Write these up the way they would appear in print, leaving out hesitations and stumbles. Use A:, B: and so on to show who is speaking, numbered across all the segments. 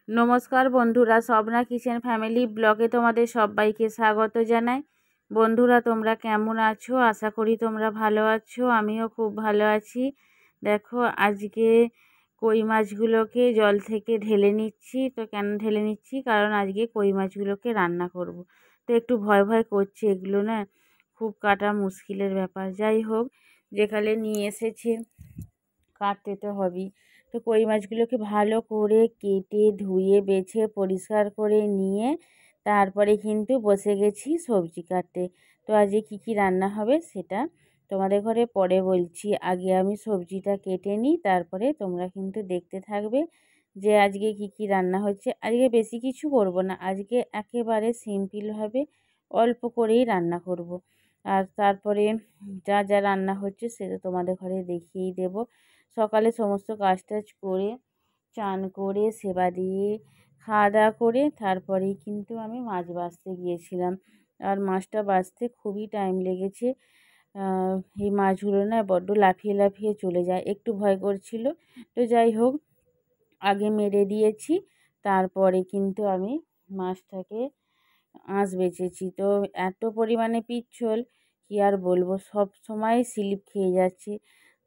A: নমস্কার বন্ধুরা, Swapna kitchen family ব্লগে তোমাদের সবাইকে স্বাগত জানাই। বন্ধুরা, তোমরা কেমন আছো? আশা করি তোমরা ভালো আছো। আমিও খুব ভালো আছি। দেখো, আজকে কই মাছগুলোকে জল থেকে ঢেলে নিচ্ছি। তো কেন ঢেলে নিচ্ছি? কারণ আজকে কই মাছগুলোকে রান্না করব। তো একটু ভয় ভয় করছে, এগুলো না খুব কাটা মুশকিলের ব্যাপার। যাই হোক, যেখানে নিয়ে এসেছে কাটতে তো হবেই। তো কই মাছগুলোকে ভালো করে কেটে ধুয়ে বেছে পরিষ্কার করে নিয়ে তারপরে কিন্তু বসে গেছি সবজি কাটতে। তো আজকে কী কী রান্না হবে সেটা তোমাদের ঘরে পরে বলছি। আগে আমি সবজিটা কেটে নিই, তারপরে তোমরা কিন্তু দেখতে থাকবে যে আজকে কী কী রান্না হচ্ছে। আজকে বেশি কিছু করব না, আজকে একেবারে সিম্পলভাবে অল্প করেই রান্না করব। আর তারপরে যা যা রান্না হচ্ছে সেটা তোমাদের ঘরে দেখিয়েই দেবো। সকালে সমস্ত কাজ টাজ করে চান করে সেবা দিয়ে খাওয়া দাওয়া করে তারপরেই কিন্তু আমি মাছ বাছতে গিয়েছিলাম। আর মাছটা বাছতে খুবই টাইম লেগেছে। এই মাছগুলো না বড্ড লাফিয়ে লাফিয়ে চলে যায়, একটু ভয় করছিল। তো যাই হোক, আগে মেরে দিয়েছি, তারপরে কিন্তু আমি মাছটাকে আঁশ বেছেছি। তো এত পরিমাণে পিচ্ছল কি আর বলবো, সব সময় স্লিপ খেয়ে যাচ্ছে।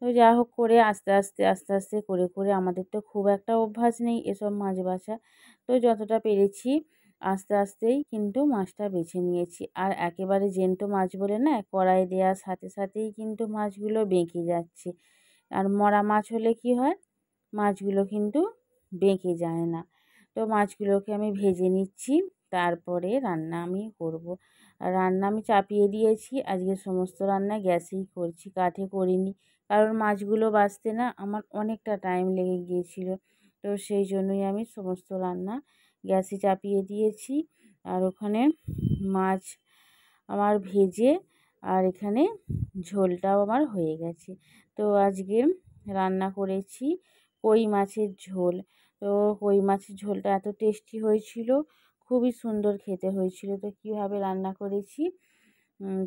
A: তো যা হোক করে আস্তে আস্তে আস্তে আস্তে করে করে, আমাদের তো খুব একটা অভ্যাস নেই এসব মাছ বাছা। তো যতটা পেরেছি আস্তে আস্তেই কিন্তু মাছটা বেছে নিয়েছি। আর একেবারে জ্যান্ত মাছ বলে না, কড়াই দেওয়ার সাথে সাথেই কিন্তু মাছগুলো বেঁকে যাচ্ছে। আর মরা মাছ হলে কি হয়, মাছগুলো কিন্তু বেঁকে যায় না। তো মাছগুলোকে আমি ভেজে নিচ্ছি, তারপরে রান্না আমি করব। আর রান্না আমি চাপিয়ে দিয়েছি, আজকে সমস্ত রান্না গ্যাসেই করছি, কাঠে করিনি। কারণ মাছগুলো বাছতে না আমার অনেকটা টাইম লেগে গিয়েছিল। তো সেই জন্যই আমি সমস্ত রান্না গ্যাসে চাপিয়ে দিয়েছি। আর ওখানে মাছ আমার ভেজে আর এখানে ঝোলটাও আমার হয়ে গেছে। তো আজকে রান্না করেছি কই মাছের ঝোল। তো কই মাছের ঝোলটা এত টেস্টি হয়েছিল, খুবই সুন্দর খেতে হয়েছিল। তো কীভাবে রান্না করেছি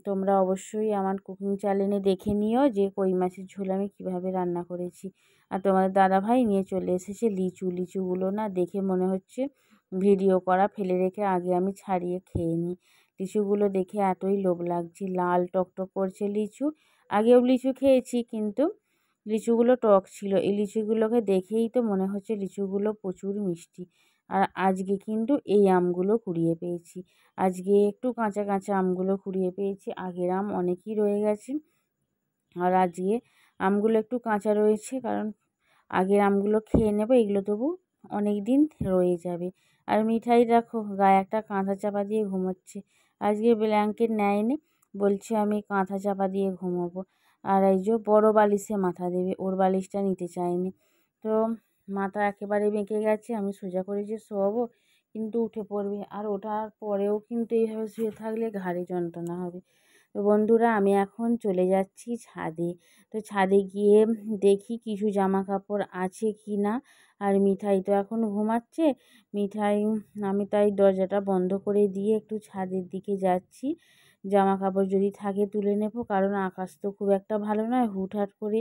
A: তোমরা অবশ্যই আমার কুকিং চ্যানেলে দেখে নিও যে কই মাছের ঝোল আমি কীভাবে রান্না করেছি। আর তোমাদের দাদাভাই নিয়ে চলে এসেছে লিচু। লিচুগুলো না দেখে মনে হচ্ছে ভিডিও করা, ফেলে রেখে আগে আমি ছাড়িয়ে খেয়ে নিই। লিচুগুলো দেখে এতই লোভ লাগছে, লাল টকটক করছে লিচু। আগেও লিচু খেয়েছি, কিন্তু লিচুগুলো টক ছিল। এই লিচুগুলোকে দেখেই তো মনে হচ্ছে লিচুগুলো প্রচুর মিষ্টি। আর আজকে কিন্তু এই আমগুলো কুড়িয়ে পেয়েছি। আজকে একটু কাঁচা কাঁচা আমগুলো কুড়িয়ে পেয়েছি, আগের আম অনেকই রয়ে গেছে। আর আজকে আমগুলো একটু কাঁচা রয়েছে, কারণ আগের আমগুলো খেয়ে নেবো, এগুলো তবু অনেক দিন রয়ে যাবে। আর মিঠাই দেখো গায়ে একটা কাঁথা চাপা দিয়ে ঘুমোচ্ছে। আজকে ব্ল্যাঙ্কেট নেয়নি, বলছে আমি কাঁথা চাপা দিয়ে ঘুমোবো। আর এই যে বড় বালিশে মাথা দেবে, ওর বালিশটা নিতে চায়নি। তো মাথা একেবারে বেঁকে গেছে, আমি সোজা করে যে শোয়াবো কিন্তু উঠে পড়বে। আর ওঠার পরেও কিন্তু এইভাবে শুয়ে থাকলে ঘাড়ে যন্ত্রণা হবে। তো বন্ধুরা, আমি এখন চলে যাচ্ছি ছাদে। তো ছাদে গিয়ে দেখি কিছু জামা কাপড় আছে কি না। আর মিঠাই তো এখন ঘুমাচ্ছে। মিঠাই, আমি তাই দরজাটা বন্ধ করে দিয়ে একটু ছাদের দিকে যাচ্ছি। জামা কাপড় যদি থাকে তুলে নেব, কারণ আকাশ তো খুব একটা ভালো নয়, হুটহাট করে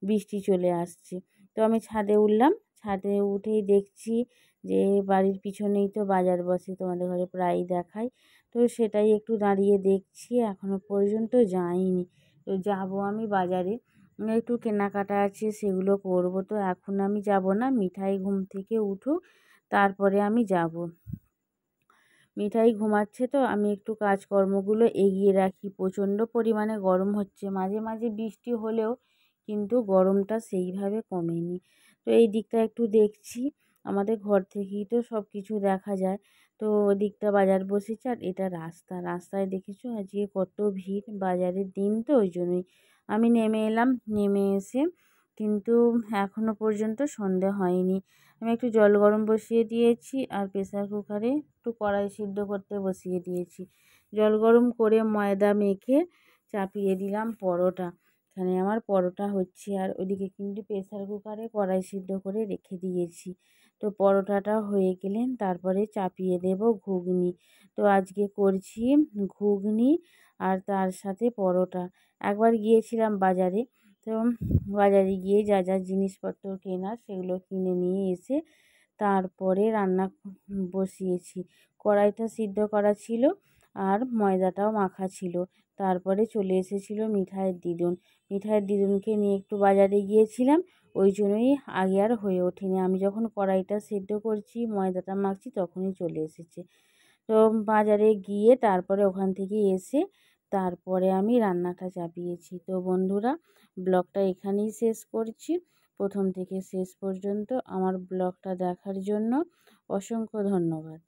A: বৃষ্টি চলে আসছে। তো আমি ছাদে উঠলাম, ছাদে উঠেই দেখছি যে বাড়ির পিছনেই তো বাজার বসে, তোমাদের ঘরে প্রায়ই দেখায়। তো সেটাই একটু দাঁড়িয়ে দেখছি, এখনও পর্যন্ত যাইনি। তো যাব আমি বাজারে, একটু কেনাকাটা আছে সেগুলো করব। তো এখন আমি যাব না, মিঠাই ঘুম থেকে উঠুক তারপরে আমি যাব। মিঠাই ঘুমাচ্ছে, তো আমি একটু কাজকর্মগুলো এগিয়ে রাখি। প্রচণ্ড পরিমাণে গরম হচ্ছে, মাঝে মাঝে বৃষ্টি হলেও কিন্তু গরমটা সেইভাবে কমেনি। তো এই দিকটা একটু দেখছি, আমাদের ঘর থেকেই তো সব কিছু দেখা যায়। তো ওদিকটা বাজার বসেছে, আর এটা রাস্তা। রাস্তায় দেখেছো আজকে কত ভিড়, বাজারের দিন তো ওই জন্যই। আমি নেমে এলাম, নেমে এসে কিন্তু এখনও পর্যন্ত সন্ধে হয়নি। আমি একটু জল গরম বসিয়ে দিয়েছি, আর প্রেসার কুকারে একটু কড়াই সিদ্ধ করতে বসিয়ে দিয়েছি। জল গরম করে ময়দা মেখে চাপিয়ে দিলাম পরোটা। এখানে আমার পরোটা হচ্ছে, আর ওদিকে কিন্তু প্রেসার কুকারে কড়াই সিদ্ধ করে রেখে দিয়েছি। তো পরোটাটা হয়ে গেলে তারপরে চাপিয়ে দেব ঘুগনি। তো আজকে করছি ঘুগনি আর তার সাথে পরোটা। একবার গিয়েছিলাম বাজারে, তো বাজারে গিয়ে যা যা জিনিসপত্র কেনার সেগুলো কিনে নিয়ে এসে তারপরে রান্না বসিয়েছি। কড়াইটা সিদ্ধ করা ছিল আর ময়দাটাও মাখা ছিল। তারপরে চলে এসেছিল মিঠাইয়ের দিদুন। মিঠাইয়ের দিদুনকে নিয়ে একটু বাজারে গিয়েছিলাম, ওই জন্যই আগে আর হয়ে ওঠেনি। আমি যখন কড়াইটা সিদ্ধ করছি, ময়দাটা মাখছি, তখনই চলে এসেছে। তো বাজারে গিয়ে তারপরে ওখান থেকে এসে তারপরে আমি রান্নাটা চাপিয়েছি। তো বন্ধুরা, ব্লগটা এখানেই শেষ করছি। প্রথম থেকে শেষ পর্যন্ত আমার ব্লগটা দেখার জন্য অসংখ্য ধন্যবাদ।